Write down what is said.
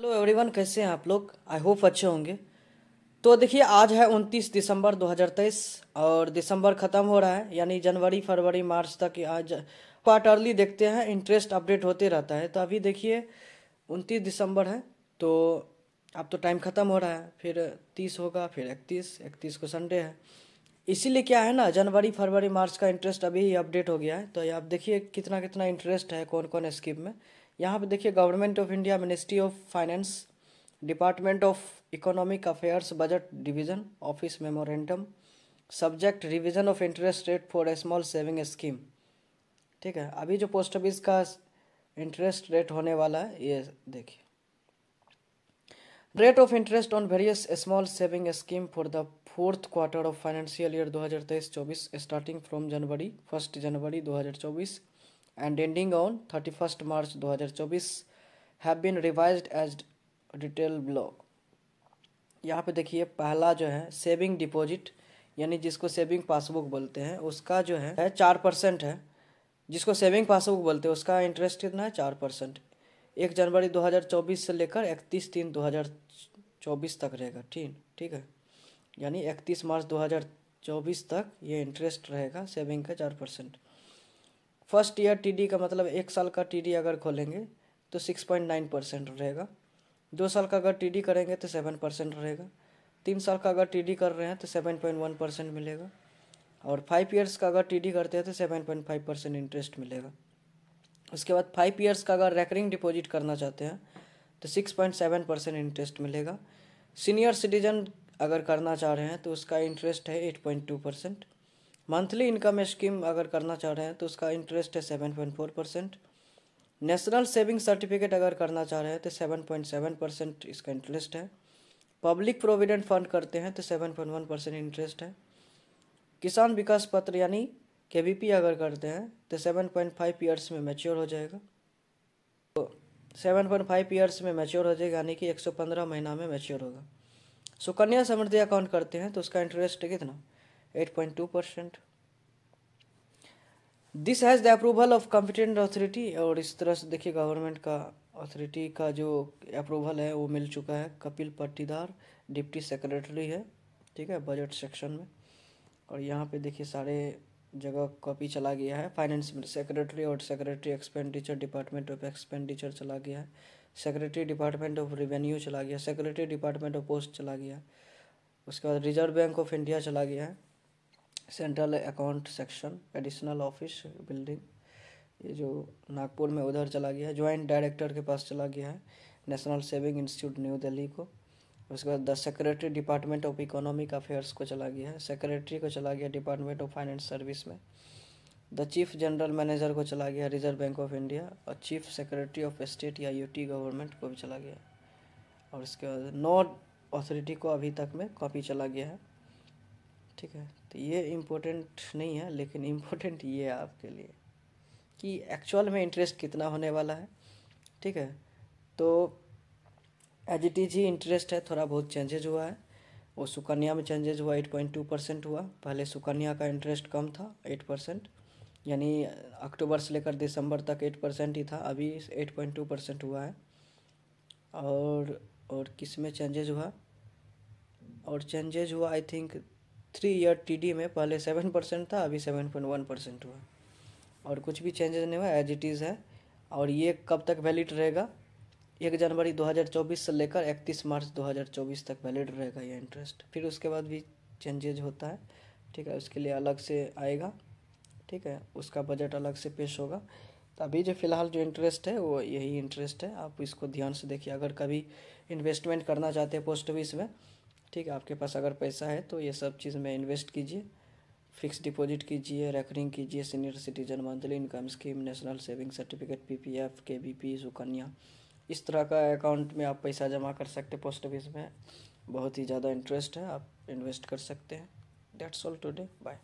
Hello everyone, कैसे हैं आप लोग। आई होप अच्छे होंगे। तो देखिए, आज है 29 दिसंबर 2023 और दिसंबर ख़त्म हो रहा है, यानी जनवरी फरवरी मार्च तक आज क्वार्टरली देखते हैं, इंटरेस्ट अपडेट होते रहता है। तो अभी देखिए 29 दिसंबर है, तो अब तो टाइम ख़त्म हो रहा है, फिर 30 होगा, फिर 31 को संडे है। इसीलिए क्या है ना, जनवरी फरवरी मार्च का इंटरेस्ट अभी ही अपडेट हो गया है। तो ये आप देखिए कितना कितना इंटरेस्ट है कौन कौन स्कीम में। यहाँ पे देखिए government of India, ministry of finance, department of economic affairs, budget division, office memorandum, subject revision of interest rate for small saving scheme. ठीक है, अभी जो पोस्ट ऑफिस का इंटरेस्ट रेट होने वाला है ये देखिए। Rate of interest on various small saving scheme for the fourth quarter of financial year 2023-24 starting from January 1 January 2024 and ending on 31 March 2024 have been revised as detail below. यहाँ पे देखिए पहला जो है सेविंग डिपॉजिट, यानी जिसको saving passbook बोलते हैं, उसका जो है 4% है। जिसको सेविंग पासबुक बोलते हैं उसका इंटरेस्ट कितना है, 4%। 1 जनवरी 2024 से लेकर 31/3/2024 तक रहेगा। ठीक है, यानी 31 मार्च 2024 तक ये इंटरेस्ट रहेगा सेविंग का 4%। फर्स्ट ईयर टीडी का मतलब 1 साल का टीडी अगर खोलेंगे तो 6.9% रहेगा। 2 साल का अगर टीडी करेंगे तो 7% रहेगा। 3 साल का अगर टीडी कर रहे हैं तो 7.1% मिलेगा। और 5 ईयर्स का अगर टीडी करते हैं तो 7.5% इंटरेस्ट मिलेगा। उसके बाद 5 ईयर्स का अगर रेकरिंग डिपॉजिट करना चाहते हैं तो 6.7% इंटरेस्ट मिलेगा। सीनियर सिटीजन अगर करना चाह रहे हैं तो उसका इंटरेस्ट है 8.2%। मंथली इनकम स्कीम अगर करना चाह रहे हैं तो उसका इंटरेस्ट है 7.4%। नेशनल सेविंग सर्टिफिकेट अगर करना चाह रहे हैं तो 7.7% इसका इंटरेस्ट है। पब्लिक प्रोविडेंट फंड करते हैं तो 7.1% इंटरेस्ट है। किसान विकास पत्र यानी केवीपी अगर करते हैं तो 7.5 ईयर्स में मैच्योर हो जाएगा। तो 7.5 ईयर्स में मैच्योर हो जाएगा, यानी कि 115 महीना में मैच्योर होगा। सुकन्या समृद्धि अकाउंट करते हैं तो उसका इंटरेस्ट कितना, 8.2%। This has the approval of competent authority, और इस तरह से देखिए गवर्नमेंट का अथॉरिटी का जो अप्रूवल है वो मिल चुका है। कपिल पट्टीदार डिप्टी सेक्रेटरी है, ठीक है, बजट सेक्शन में। और यहाँ पे देखिए सारे जगह कॉपी चला गया है। फाइनेंस सेक्रेटरी और secretary expenditure, department of expenditure चला गया है। सेक्रेटरी डिपार्टमेंट ऑफ रेवेन्यू चला गया, सेक्रेटरी डिपार्टमेंट ऑफ पोस्ट चला गया। उसके बाद रिजर्व बैंक ऑफ इंडिया चला गया है। Central account section, additional office building, ये जो नागपुर में उधर चला गया है। ज्वाइंट डायरेक्टर के पास चला गया है, national saving institute new Delhi को। उसके बाद the secretary department of economic affairs को चला गया है। सेक्रेटरी को चला गया डिपार्टमेंट ऑफ फाइनेंस सर्विस में। द चीफ जनरल मैनेजर को चला गया रिजर्व बैंक ऑफ इंडिया, और चीफ सेक्रेटरी ऑफ स्टेट या यूटी गवर्नमेंट को भी चला गया। और उसके बाद नो अथॉरिटी को अभी तक में कॉपी चला गया है। ठीक है, तो ये इम्पोर्टेंट नहीं है, लेकिन इम्पोर्टेंट ये है आपके लिए कि एक्चुअल में इंटरेस्ट कितना होने वाला है। ठीक है, तो एज इट इज ही इंटरेस्ट है, थोड़ा बहुत चेंजेज हुआ है। वो सुकन्या में चेंजेज हुआ, 8.2% हुआ। पहले सुकन्या का इंटरेस्ट कम था, 8%, यानी अक्टूबर से लेकर दिसंबर तक 8% ही था, अभी 8.2% हुआ है। और किस में चेंजेज हुआ, और चेंजेज हुआ आई थिंक 3 ईयर टीडी में, पहले 7% था, अभी 7.1% हुआ। और कुछ भी चेंजेस नहीं हुआ, एज इट इज़ है। और ये कब तक वैलिड रहेगा, 1 जनवरी 2024 से लेकर 31 मार्च 2024 तक वैलिड रहेगा ये इंटरेस्ट। फिर उसके बाद भी चेंजेज होता है, ठीक है, उसके लिए अलग से आएगा। ठीक है, उसका बजट अलग से पेश होगा। तो अभी जो फ़िलहाल जो इंटरेस्ट है वो यही इंटरेस्ट है, आप इसको ध्यान से देखिए। अगर कभी इन्वेस्टमेंट करना चाहते हैं पोस्ट ऑफिस में, ठीक है, आपके पास अगर पैसा है तो ये सब चीज़ में इन्वेस्ट कीजिए। फिक्स डिपॉजिट कीजिए, रेकरिंग कीजिए, senior citizen monthly income scheme, national saving certificate, PPF, KVP, Sukanya, इस तरह का अकाउंट में आप पैसा जमा कर सकते हैं पोस्ट ऑफिस में। बहुत ही ज़्यादा इंटरेस्ट है, आप इन्वेस्ट कर सकते हैं। That's all today, bye.